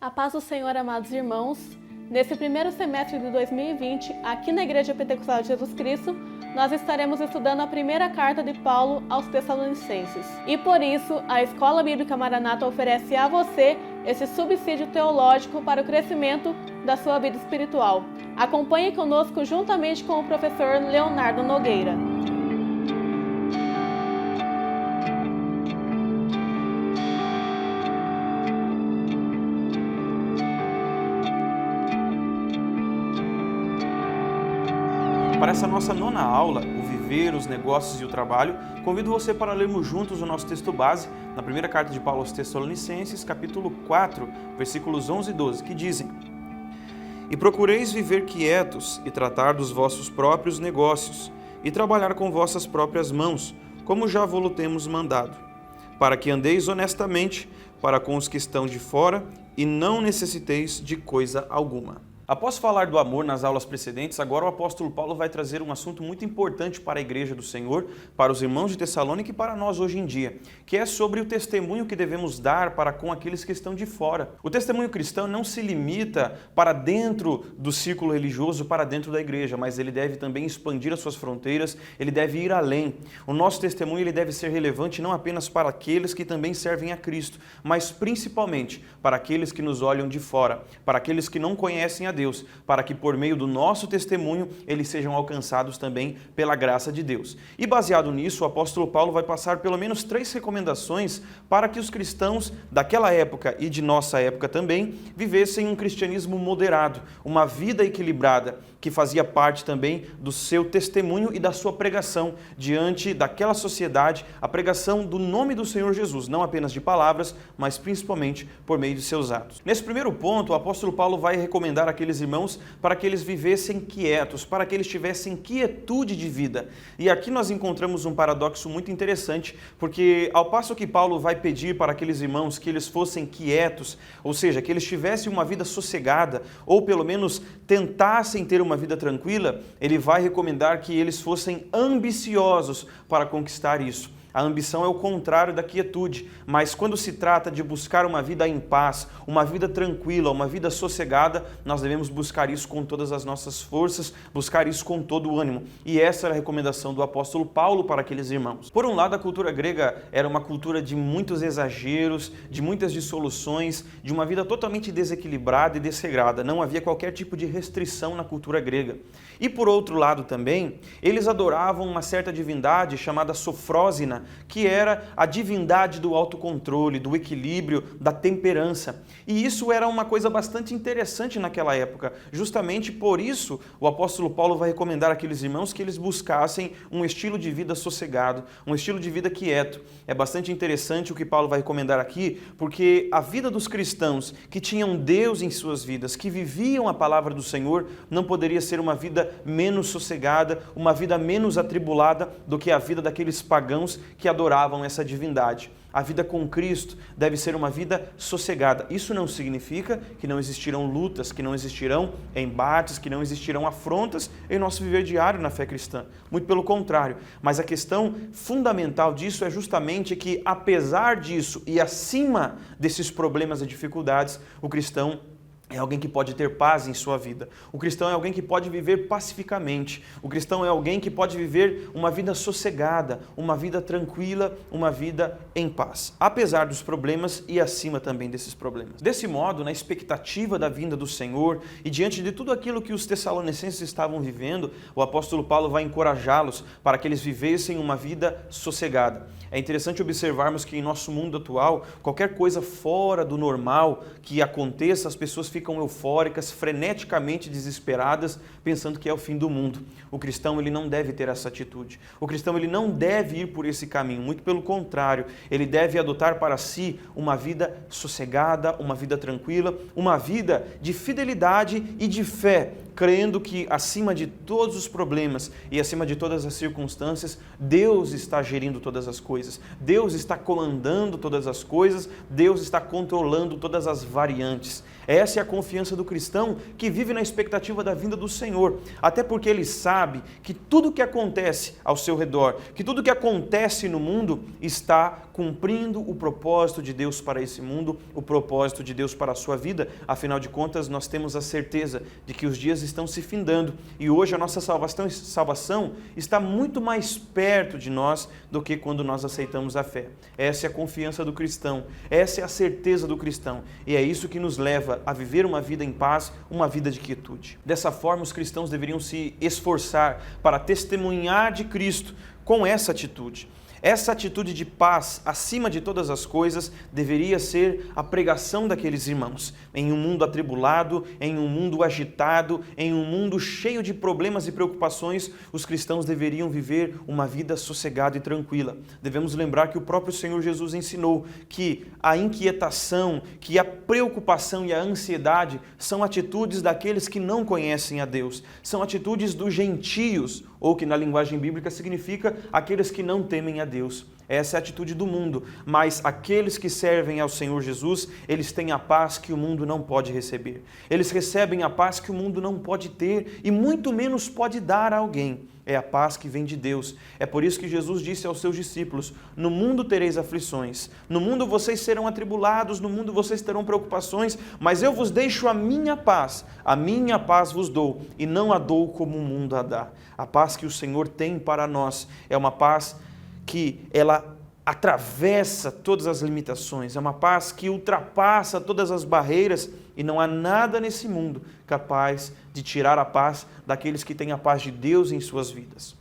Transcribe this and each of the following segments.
A paz do Senhor, amados irmãos. Nesse primeiro semestre de 2020, aqui na Igreja Pentecostal de Jesus Cristo, nós estaremos estudando a primeira carta de Paulo aos Tessalonicenses. E por isso, a Escola Bíblica Maranata oferece a você esse subsídio teológico para o crescimento da sua vida espiritual. Acompanhe conosco juntamente com o professor Leonardo Nogueira. Para essa nossa nona aula, o viver, os negócios e o trabalho, convido você para lermos juntos o nosso texto base na primeira carta de Paulo aos Tessalonicenses, capítulo 4, versículos 11 e 12, que dizem: E procureis viver quietos e tratar dos vossos próprios negócios e trabalhar com vossas próprias mãos, como já vos temos mandado, para que andeis honestamente para com os que estão de fora e não necessiteis de coisa alguma. Após falar do amor nas aulas precedentes, agora o apóstolo Paulo vai trazer um assunto muito importante para a igreja do Senhor, para os irmãos de Tessalônica e para nós hoje em dia, que é sobre o testemunho que devemos dar para com aqueles que estão de fora. O testemunho cristão não se limita para dentro do círculo religioso, para dentro da igreja, mas ele deve também expandir as suas fronteiras, ele deve ir além. O nosso testemunho ele deve ser relevante não apenas para aqueles que também servem a Cristo, mas principalmente para aqueles que nos olham de fora, para aqueles que não conhecem a Deus, para que por meio do nosso testemunho eles sejam alcançados também pela graça de Deus. E baseado nisso, o apóstolo Paulo vai passar pelo menos 3 recomendações para que os cristãos daquela época e de nossa época também vivessem um cristianismo moderado, uma vida equilibrada, que fazia parte também do seu testemunho e da sua pregação diante daquela sociedade, a pregação do nome do Senhor Jesus, não apenas de palavras, mas principalmente por meio de seus atos. Nesse primeiro ponto, o apóstolo Paulo vai recomendar àqueles irmãos para que eles vivessem quietos, para que eles tivessem quietude de vida. E aqui nós encontramos um paradoxo muito interessante, porque ao passo que Paulo vai pedir para aqueles irmãos que eles fossem quietos, ou seja, que eles tivessem uma vida sossegada, ou pelo menos tentassem ter uma vida tranquila, ele vai recomendar que eles fossem ambiciosos para conquistar isso. A ambição é o contrário da quietude, mas quando se trata de buscar uma vida em paz, uma vida tranquila, uma vida sossegada, nós devemos buscar isso com todas as nossas forças, buscar isso com todo o ânimo. E essa era a recomendação do apóstolo Paulo para aqueles irmãos. Por um lado, a cultura grega era uma cultura de muitos exageros, de muitas dissoluções, de uma vida totalmente desequilibrada e desregrada. Não havia qualquer tipo de restrição na cultura grega. E por outro lado também, eles adoravam uma certa divindade chamada Sofrósina, que era a divindade do autocontrole, do equilíbrio, da temperança. E isso era uma coisa bastante interessante naquela época. Justamente por isso, o apóstolo Paulo vai recomendar àqueles irmãos que eles buscassem um estilo de vida sossegado, um estilo de vida quieto. É bastante interessante o que Paulo vai recomendar aqui, porque a vida dos cristãos que tinham Deus em suas vidas, que viviam a palavra do Senhor, não poderia ser uma vida menos sossegada, uma vida menos atribulada do que a vida daqueles pagãos que adoravam essa divindade. A vida com Cristo deve ser uma vida sossegada. Isso não significa que não existirão lutas, que não existirão embates, que não existirão afrontas em nosso viver diário na fé cristã. Muito pelo contrário. Mas a questão fundamental disso é justamente que, apesar disso e acima desses problemas e dificuldades, o cristão é alguém que pode ter paz em sua vida. O cristão é alguém que pode viver pacificamente. O cristão é alguém que pode viver uma vida sossegada, uma vida tranquila, uma vida em paz, apesar dos problemas e acima também desses problemas. Desse modo, na expectativa da vinda do Senhor e diante de tudo aquilo que os tessalonicenses estavam vivendo, o apóstolo Paulo vai encorajá-los para que eles vivessem uma vida sossegada. É interessante observarmos que em nosso mundo atual, qualquer coisa fora do normal que aconteça, as pessoas ficam eufóricas, freneticamente desesperadas, pensando que é o fim do mundo. O cristão ele não deve ter essa atitude. O cristão ele não deve ir por esse caminho, muito pelo contrário, ele deve adotar para si uma vida sossegada, uma vida tranquila, uma vida de fidelidade e de fé, crendo que acima de todos os problemas e acima de todas as circunstâncias, Deus está gerindo todas as coisas, Deus está comandando todas as coisas, Deus está controlando todas as variantes. Essa é a confiança do cristão que vive na expectativa da vinda do Senhor, até porque ele sabe que tudo que acontece ao seu redor, que tudo que acontece no mundo está cumprindo o propósito de Deus para esse mundo, o propósito de Deus para a sua vida. Afinal de contas, nós temos a certeza de que os dias estão se findando e hoje a nossa salvação está muito mais perto de nós do que quando nós aceitamos a fé. Essa é a confiança do cristão, essa é a certeza do cristão e é isso que nos leva a viver uma vida em paz, uma vida de quietude. Dessa forma, os cristãos deveriam se esforçar para testemunhar de Cristo com essa atitude. Essa atitude de paz, acima de todas as coisas, deveria ser a pregação daqueles irmãos. Em um mundo atribulado, em um mundo agitado, em um mundo cheio de problemas e preocupações, os cristãos deveriam viver uma vida sossegada e tranquila. Devemos lembrar que o próprio Senhor Jesus ensinou que a inquietação, que a preocupação e a ansiedade são atitudes daqueles que não conhecem a Deus. São atitudes dos gentios, ou que na linguagem bíblica significa aqueles que não temem a Deus. Essa é a atitude do mundo, mas aqueles que servem ao Senhor Jesus, eles têm a paz que o mundo não pode receber. Eles recebem a paz que o mundo não pode ter e muito menos pode dar a alguém. É a paz que vem de Deus. É por isso que Jesus disse aos seus discípulos: no mundo tereis aflições, no mundo vocês serão atribulados, no mundo vocês terão preocupações, mas eu vos deixo a minha paz vos dou, e não a dou como o mundo a dá. A paz que o Senhor tem para nós é uma paz que ela atravessa todas as limitações, é uma paz que ultrapassa todas as barreiras e não há nada nesse mundo capaz de tirar a paz daqueles que têm a paz de Deus em suas vidas.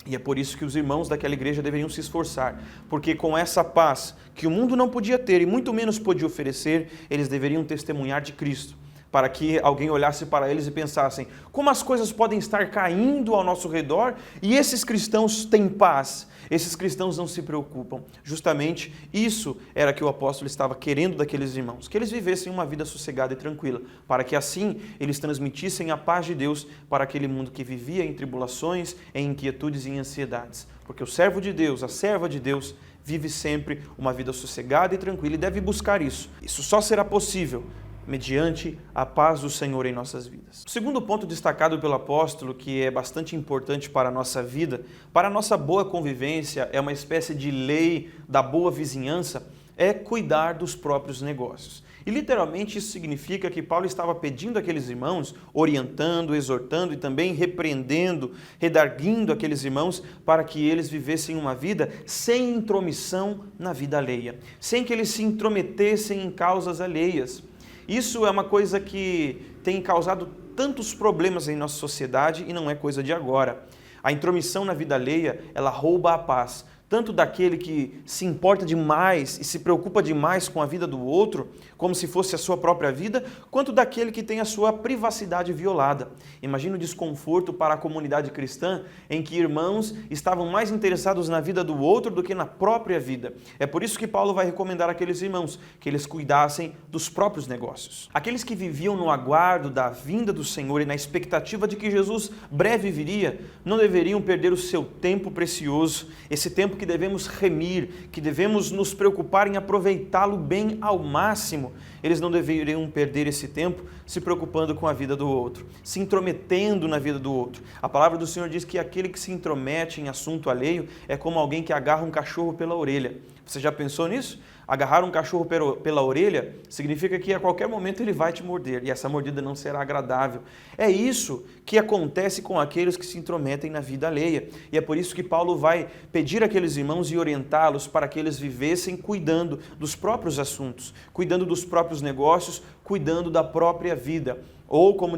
E é por isso que os irmãos daquela igreja deveriam se esforçar, porque com essa paz que o mundo não podia ter e muito menos podia oferecer, eles deveriam testemunhar de Cristo, para que alguém olhasse para eles e pensassem: como as coisas podem estar caindo ao nosso redor e esses cristãos têm paz, esses cristãos não se preocupam. Justamente isso era que o apóstolo estava querendo daqueles irmãos, que eles vivessem uma vida sossegada e tranquila, para que assim eles transmitissem a paz de Deus para aquele mundo que vivia em tribulações, em inquietudes e em ansiedades. Porque o servo de Deus, a serva de Deus, vive sempre uma vida sossegada e tranquila e deve buscar isso. Isso só será possível mediante a paz do Senhor em nossas vidas. O segundo ponto destacado pelo apóstolo, que é bastante importante para a nossa vida, para a nossa boa convivência, é uma espécie de lei da boa vizinhança, é cuidar dos próprios negócios. E literalmente isso significa que Paulo estava pedindo àqueles irmãos, orientando, exortando e também repreendendo, redarguindo aqueles irmãos para que eles vivessem uma vida sem intromissão na vida alheia, sem que eles se intrometessem em causas alheias. Isso é uma coisa que tem causado tantos problemas em nossa sociedade e não é coisa de agora. A intromissão na vida alheia, ela rouba a paz, tanto daquele que se importa demais e se preocupa demais com a vida do outro, como se fosse a sua própria vida, quanto daquele que tem a sua privacidade violada. Imagina o desconforto para a comunidade cristã em que irmãos estavam mais interessados na vida do outro do que na própria vida. É por isso que Paulo vai recomendar àqueles irmãos que eles cuidassem dos próprios negócios. Aqueles que viviam no aguardo da vinda do Senhor e na expectativa de que Jesus breve viria, não deveriam perder o seu tempo precioso, esse tempo que devemos remir, que devemos nos preocupar em aproveitá-lo bem ao máximo. Eles não deveriam perder esse tempo se preocupando com a vida do outro, se intrometendo na vida do outro. A palavra do Senhor diz que aquele que se intromete em assunto alheio é como alguém que agarra um cachorro pela orelha. Você já pensou nisso? Agarrar um cachorro pela orelha significa que a qualquer momento ele vai te morder e essa mordida não será agradável. É isso que acontece com aqueles que se intrometem na vida alheia. E é por isso que Paulo vai pedir àqueles irmãos e orientá-los para que eles vivessem cuidando dos próprios assuntos, cuidando dos próprios negócios, cuidando da própria vida. Ou, como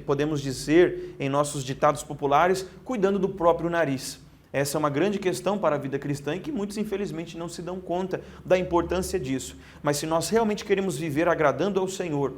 podemos dizer em nossos ditados populares, cuidando do próprio nariz. Essa é uma grande questão para a vida cristã e que muitos, infelizmente, não se dão conta da importância disso. Mas se nós realmente queremos viver agradando ao Senhor,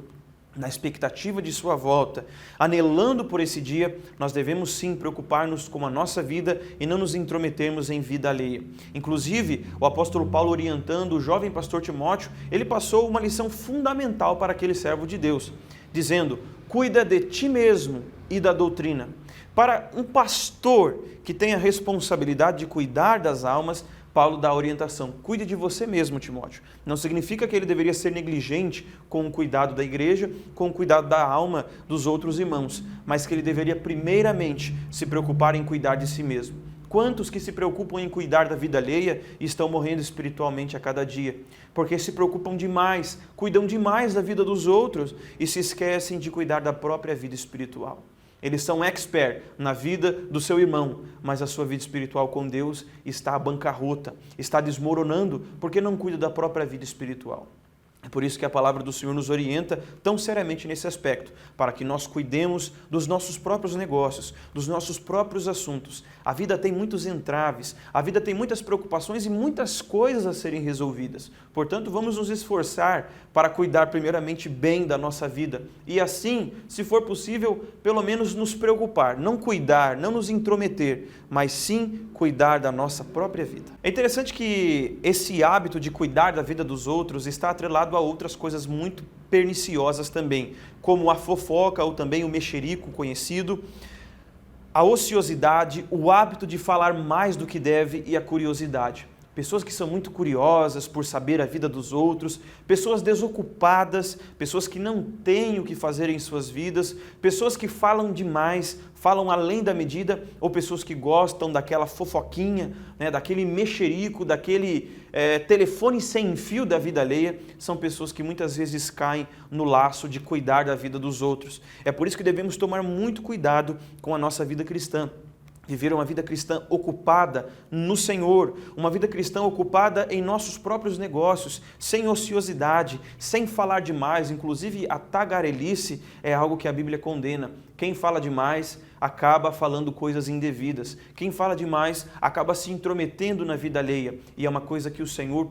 na expectativa de sua volta, anelando por esse dia, nós devemos sim preocupar-nos com a nossa vida e não nos intrometermos em vida alheia. Inclusive, o apóstolo Paulo, orientando o jovem pastor Timóteo, ele passou uma lição fundamental para aquele servo de Deus, dizendo: cuida de ti mesmo e da doutrina. Para um pastor que tem a responsabilidade de cuidar das almas, Paulo dá a orientação: cuide de você mesmo, Timóteo. Não significa que ele deveria ser negligente com o cuidado da igreja, com o cuidado da alma dos outros irmãos, mas que ele deveria primeiramente se preocupar em cuidar de si mesmo. Quantos que se preocupam em cuidar da vida alheia estão morrendo espiritualmente a cada dia? Porque se preocupam demais, cuidam demais da vida dos outros e se esquecem de cuidar da própria vida espiritual. Eles são expert na vida do seu irmão, mas a sua vida espiritual com Deus está à bancarrota, está desmoronando porque não cuida da própria vida espiritual. É por isso que a palavra do Senhor nos orienta tão seriamente nesse aspecto, para que nós cuidemos dos nossos próprios negócios, dos nossos próprios assuntos. A vida tem muitos entraves, a vida tem muitas preocupações e muitas coisas a serem resolvidas. Portanto, vamos nos esforçar para cuidar primeiramente bem da nossa vida e assim, se for possível, pelo menos nos preocupar, não cuidar, não nos intrometer, mas sim cuidar da nossa própria vida. É interessante que esse hábito de cuidar da vida dos outros está atrelado a outras coisas muito perniciosas também, como a fofoca ou também o mexerico conhecido, a ociosidade, o hábito de falar mais do que deve e a curiosidade. Pessoas que são muito curiosas por saber a vida dos outros, pessoas desocupadas, pessoas que não têm o que fazer em suas vidas, pessoas que falam demais, falam além da medida, ou pessoas que gostam daquela fofoquinha, daquele mexerico, daquele telefone sem fio da vida alheia. São pessoas que muitas vezes caem no laço de cuidar da vida dos outros. É por isso que devemos tomar muito cuidado com a nossa vida cristã. Viver uma vida cristã ocupada no Senhor, uma vida cristã ocupada em nossos próprios negócios, sem ociosidade, sem falar demais. Inclusive a tagarelice é algo que a Bíblia condena. Quem fala demais acaba falando coisas indevidas. Quem fala demais acaba se intrometendo na vida alheia. E é uma coisa que o Senhor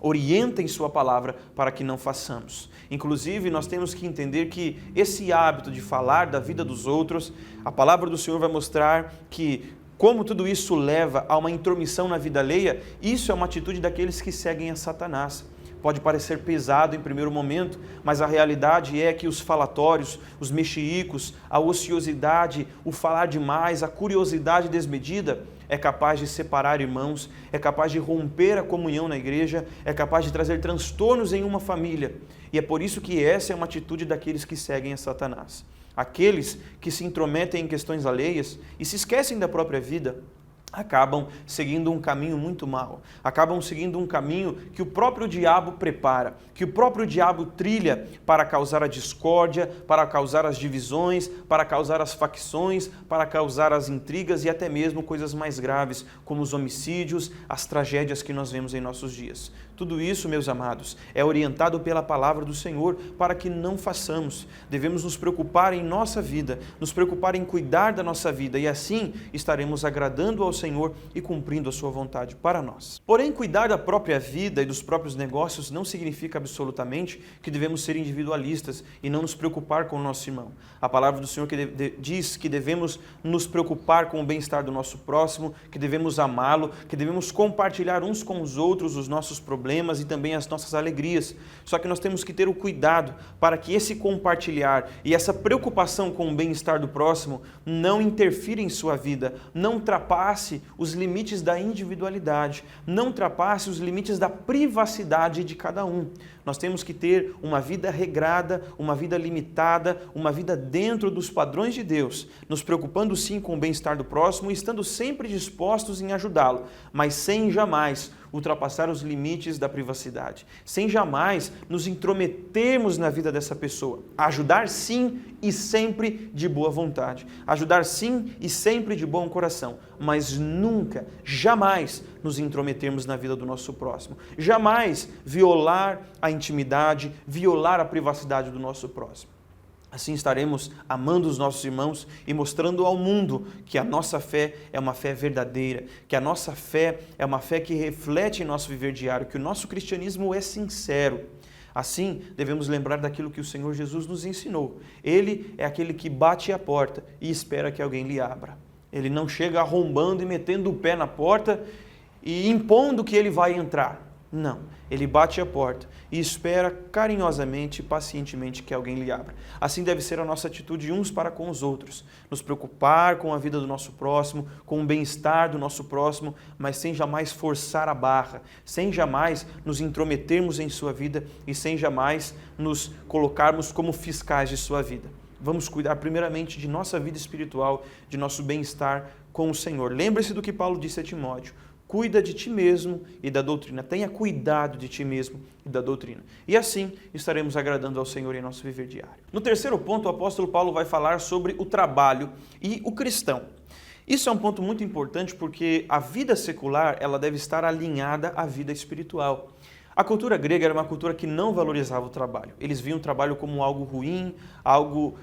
orienta em sua palavra para que não façamos. Inclusive, nós temos que entender que esse hábito de falar da vida dos outros, a palavra do Senhor vai mostrar que, como tudo isso leva a uma intromissão na vida alheia, isso é uma atitude daqueles que seguem a Satanás. Pode parecer pesado em primeiro momento, mas a realidade é que os falatórios, os mexericos, a ociosidade, o falar demais, a curiosidade desmedida é capaz de separar irmãos, é capaz de romper a comunhão na igreja, é capaz de trazer transtornos em uma família. E é por isso que essa é uma atitude daqueles que seguem a Satanás. Aqueles que se intrometem em questões alheias e se esquecem da própria vida, acabam seguindo um caminho muito mau, acabam seguindo um caminho que o próprio diabo prepara, que o próprio diabo trilha para causar a discórdia, para causar as divisões, para causar as facções, para causar as intrigas e até mesmo coisas mais graves, como os homicídios, as tragédias que nós vemos em nossos dias. Tudo isso, meus amados, é orientado pela palavra do Senhor para que não façamos. Devemos nos preocupar em nossa vida, nos preocupar em cuidar da nossa vida e assim estaremos agradando ao Senhor e cumprindo a sua vontade para nós. Porém, cuidar da própria vida e dos próprios negócios não significa absolutamente que devemos ser individualistas e não nos preocupar com o nosso irmão. A palavra do Senhor diz que devemos nos preocupar com o bem-estar do nosso próximo, que devemos amá-lo, que devemos compartilhar uns com os outros os nossos problemas e também as nossas alegrias. Só que nós temos que ter o cuidado para que esse compartilhar e essa preocupação com o bem-estar do próximo não interfira em sua vida, não ultrapasse os limites da individualidade, não ultrapasse os limites da privacidade de cada um. Nós temos que ter uma vida regrada, uma vida limitada, uma vida dentro dos padrões de Deus, nos preocupando sim com o bem-estar do próximo e estando sempre dispostos em ajudá-lo, mas sem jamais ultrapassar os limites da privacidade, sem jamais nos intrometermos na vida dessa pessoa. Ajudar sim e sempre de boa vontade, ajudar sim e sempre de bom coração, mas nunca, jamais nos intrometermos na vida do nosso próximo, jamais violar a intimidade, violar a privacidade do nosso próximo. Assim estaremos amando os nossos irmãos e mostrando ao mundo que a nossa fé é uma fé verdadeira, que a nossa fé é uma fé que reflete em nosso viver diário, que o nosso cristianismo é sincero. Assim, devemos lembrar daquilo que o Senhor Jesus nos ensinou. Ele é aquele que bate à porta e espera que alguém lhe abra. Ele não chega arrombando e metendo o pé na porta e impondo que ele vai entrar. Não, ele bate a porta e espera carinhosamente e pacientemente que alguém lhe abra. Assim deve ser a nossa atitude uns para com os outros, nos preocupar com a vida do nosso próximo, com o bem-estar do nosso próximo, mas sem jamais forçar a barra, sem jamais nos intrometermos em sua vida e sem jamais nos colocarmos como fiscais de sua vida. Vamos cuidar primeiramente de nossa vida espiritual, de nosso bem-estar com o Senhor. Lembre-se do que Paulo disse a Timóteo: cuida de ti mesmo e da doutrina. Tenha cuidado de ti mesmo e da doutrina. E assim estaremos agradando ao Senhor em nosso viver diário. No terceiro ponto, o apóstolo Paulo vai falar sobre o trabalho e o cristão. Isso é um ponto muito importante porque a vida secular ela deve estar alinhada à vida espiritual. A cultura grega era uma cultura que não valorizava o trabalho. Eles viam o trabalho como algo ruim, algo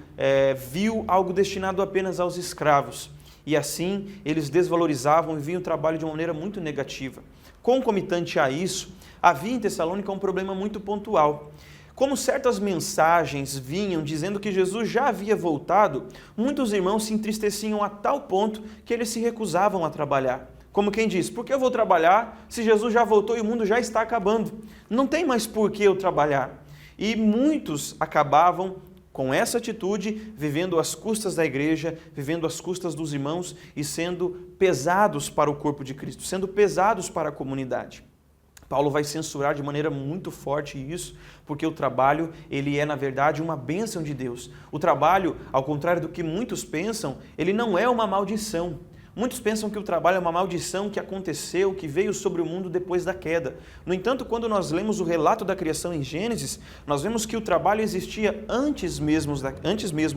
vil, algo destinado apenas aos escravos. E assim, eles desvalorizavam e viam o trabalho de uma maneira muito negativa. Concomitante a isso, havia em Tessalônica um problema muito pontual. Como certas mensagens vinham dizendo que Jesus já havia voltado, muitos irmãos se entristeciam a tal ponto que eles se recusavam a trabalhar. Como quem diz: por que eu vou trabalhar se Jesus já voltou e o mundo já está acabando? Não tem mais por que eu trabalhar. E muitos acabavam com essa atitude, vivendo às custas da igreja, vivendo às custas dos irmãos e sendo pesados para o corpo de Cristo, sendo pesados para a comunidade. Paulo vai censurar de maneira muito forte isso, porque o trabalho, ele é, na verdade, uma bênção de Deus. O trabalho, ao contrário do que muitos pensam, ele não é uma maldição. Muitos pensam que o trabalho é uma maldição que aconteceu, que veio sobre o mundo depois da queda. No entanto, quando nós lemos o relato da criação em Gênesis, nós vemos que o trabalho existia antes mesmo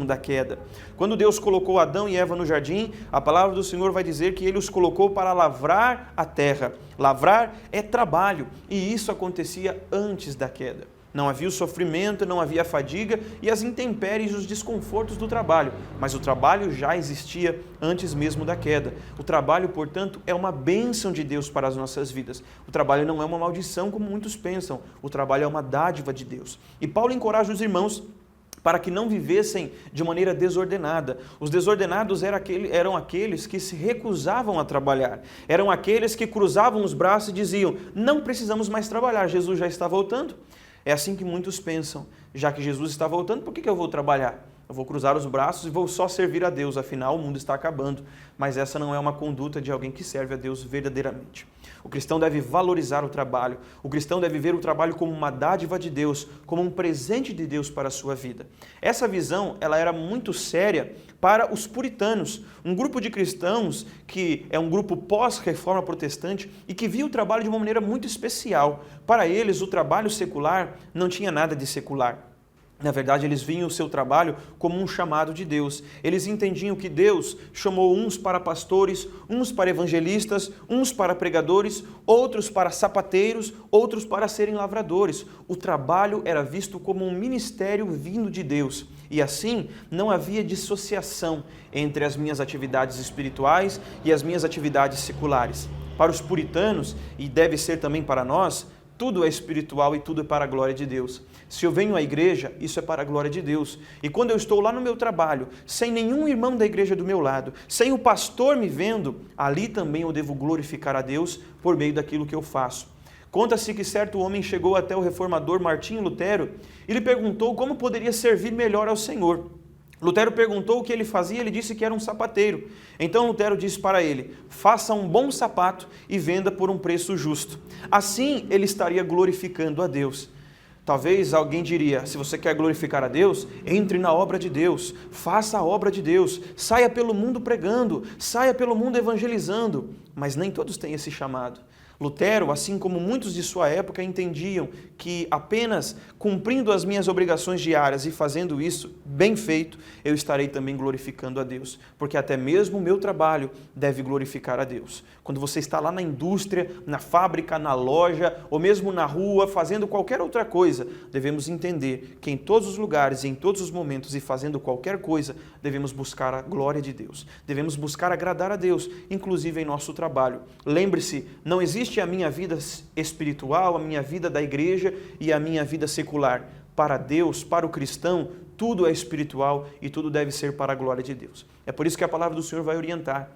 da queda. Quando Deus colocou Adão e Eva no jardim, a palavra do Senhor vai dizer que Ele os colocou para lavrar a terra. Lavrar é trabalho, e isso acontecia antes da queda. Não havia o sofrimento, não havia a fadiga e as intempéries e os desconfortos do trabalho, mas o trabalho já existia antes mesmo da queda. O trabalho, portanto, é uma bênção de Deus para as nossas vidas. O trabalho não é uma maldição, como muitos pensam. O trabalho é uma dádiva de Deus. E Paulo encoraja os irmãos para que não vivessem de maneira desordenada. Os desordenados eram aqueles que se recusavam a trabalhar. Eram aqueles que cruzavam os braços e diziam: não precisamos mais trabalhar, Jesus já está voltando. É assim que muitos pensam: já que Jesus está voltando, por que eu vou trabalhar? Eu vou cruzar os braços e vou só servir a Deus, afinal o mundo está acabando. Mas essa não é uma conduta de alguém que serve a Deus verdadeiramente. O cristão deve valorizar o trabalho. O cristão deve ver o trabalho como uma dádiva de Deus, como um presente de Deus para a sua vida. Essa visão, ela era muito séria para os puritanos, um grupo de cristãos que é um grupo pós-reforma protestante e que via o trabalho de uma maneira muito especial. Para eles, o trabalho secular não tinha nada de secular. Na verdade, eles viam o seu trabalho como um chamado de Deus. Eles entendiam que Deus chamou uns para pastores, uns para evangelistas, uns para pregadores, outros para sapateiros, outros para serem lavradores. O trabalho era visto como um ministério vindo de Deus. E assim, não havia dissociação entre as minhas atividades espirituais e as minhas atividades seculares. Para os puritanos, e deve ser também para nós, tudo é espiritual e tudo é para a glória de Deus. Se eu venho à igreja, isso é para a glória de Deus. E quando eu estou lá no meu trabalho, sem nenhum irmão da igreja do meu lado, sem o pastor me vendo, ali também eu devo glorificar a Deus por meio daquilo que eu faço. Conta-se que certo homem chegou até o reformador Martinho Lutero e lhe perguntou como poderia servir melhor ao Senhor. Lutero perguntou o que ele fazia, ele disse que era um sapateiro. Então Lutero disse para ele: faça um bom sapato e venda por um preço justo. Assim ele estaria glorificando a Deus. Talvez alguém diria: se você quer glorificar a Deus, entre na obra de Deus, faça a obra de Deus, saia pelo mundo pregando, saia pelo mundo evangelizando. Mas nem todos têm esse chamado. Lutero, assim como muitos de sua época, entendiam que apenas cumprindo as minhas obrigações diárias e fazendo isso bem feito, eu estarei também glorificando a Deus, porque até mesmo o meu trabalho deve glorificar a Deus. Quando você está lá na indústria, na fábrica, na loja, ou mesmo na rua, fazendo qualquer outra coisa, devemos entender que em todos os lugares, em todos os momentos e fazendo qualquer coisa, devemos buscar a glória de Deus. Devemos buscar agradar a Deus, inclusive em nosso trabalho. Lembre-se, não existe a minha vida espiritual, a minha vida da igreja e a minha vida secular. Para Deus, para o cristão, tudo é espiritual e tudo deve ser para a glória de Deus. É por isso que a palavra do Senhor vai orientar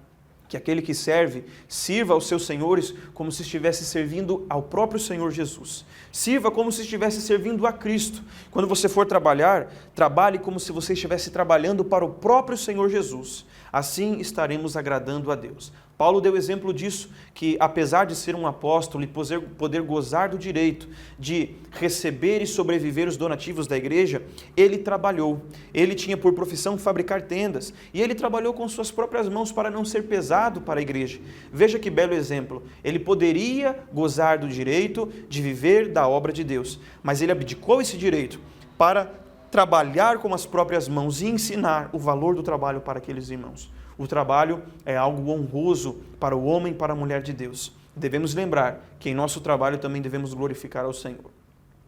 que aquele que serve, sirva aos seus senhores como se estivesse servindo ao próprio Senhor Jesus. Sirva como se estivesse servindo a Cristo. Quando você for trabalhar, trabalhe como se você estivesse trabalhando para o próprio Senhor Jesus. Assim estaremos agradando a Deus. Paulo deu exemplo disso, que apesar de ser um apóstolo e poder gozar do direito de receber e sobreviver os donativos da igreja, ele trabalhou. Ele tinha por profissão fabricar tendas e ele trabalhou com suas próprias mãos para não ser pesado para a igreja. Veja que belo exemplo. Ele poderia gozar do direito de viver da obra de Deus, mas ele abdicou esse direito para trabalhar com as próprias mãos e ensinar o valor do trabalho para aqueles irmãos. O trabalho é algo honroso para o homem e para a mulher de Deus. Devemos lembrar que em nosso trabalho também devemos glorificar ao Senhor.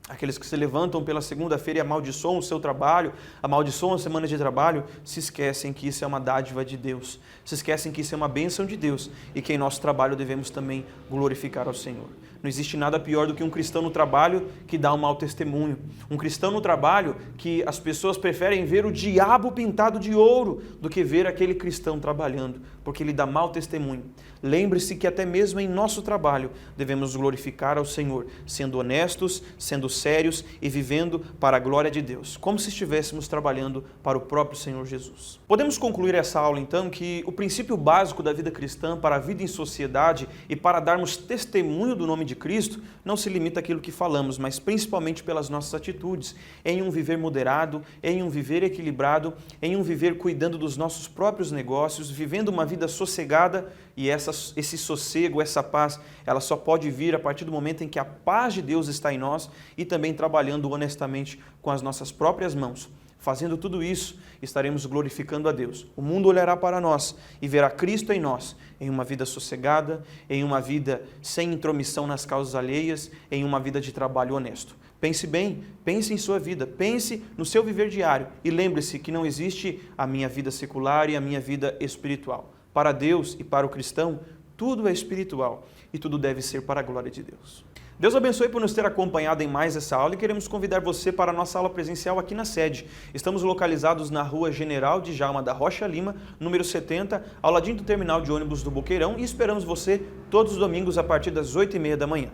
Aqueles que se levantam pela segunda-feira e amaldiçoam o seu trabalho, amaldiçoam a semana de trabalho, se esquecem que isso é uma dádiva de Deus, se esquecem que isso é uma bênção de Deus e que em nosso trabalho devemos também glorificar ao Senhor. Não existe nada pior do que um cristão no trabalho que dá um mau testemunho. Um cristão no trabalho que as pessoas preferem ver o diabo pintado de ouro do que ver aquele cristão trabalhando, porque ele dá mau testemunho. Lembre-se que até mesmo em nosso trabalho devemos glorificar ao Senhor, sendo honestos, sendo sérios e vivendo para a glória de Deus, como se estivéssemos trabalhando para o próprio Senhor Jesus. Podemos concluir essa aula então que o princípio básico da vida cristã para a vida em sociedade e para darmos testemunho do nome de Cristo não se limita àquilo que falamos, mas principalmente pelas nossas atitudes, em um viver moderado, em um viver equilibrado, em um viver cuidando dos nossos próprios negócios, vivendo uma vida sossegada. E esse sossego, essa paz, ela só pode vir a partir do momento em que a paz de Deus está em nós e também trabalhando honestamente com as nossas próprias mãos. Fazendo tudo isso, estaremos glorificando a Deus. O mundo olhará para nós e verá Cristo em nós, em uma vida sossegada, em uma vida sem intromissão nas causas alheias, em uma vida de trabalho honesto. Pense bem, pense em sua vida, pense no seu viver diário e lembre-se que não existe a minha vida secular e a minha vida espiritual. Para Deus e para o cristão, tudo é espiritual e tudo deve ser para a glória de Deus. Deus abençoe por nos ter acompanhado em mais essa aula e queremos convidar você para a nossa aula presencial aqui na sede. Estamos localizados na Rua General Djalma da Rocha Lima, número 70, ao ladinho do terminal de ônibus do Boqueirão e esperamos você todos os domingos a partir das 8h30 da manhã.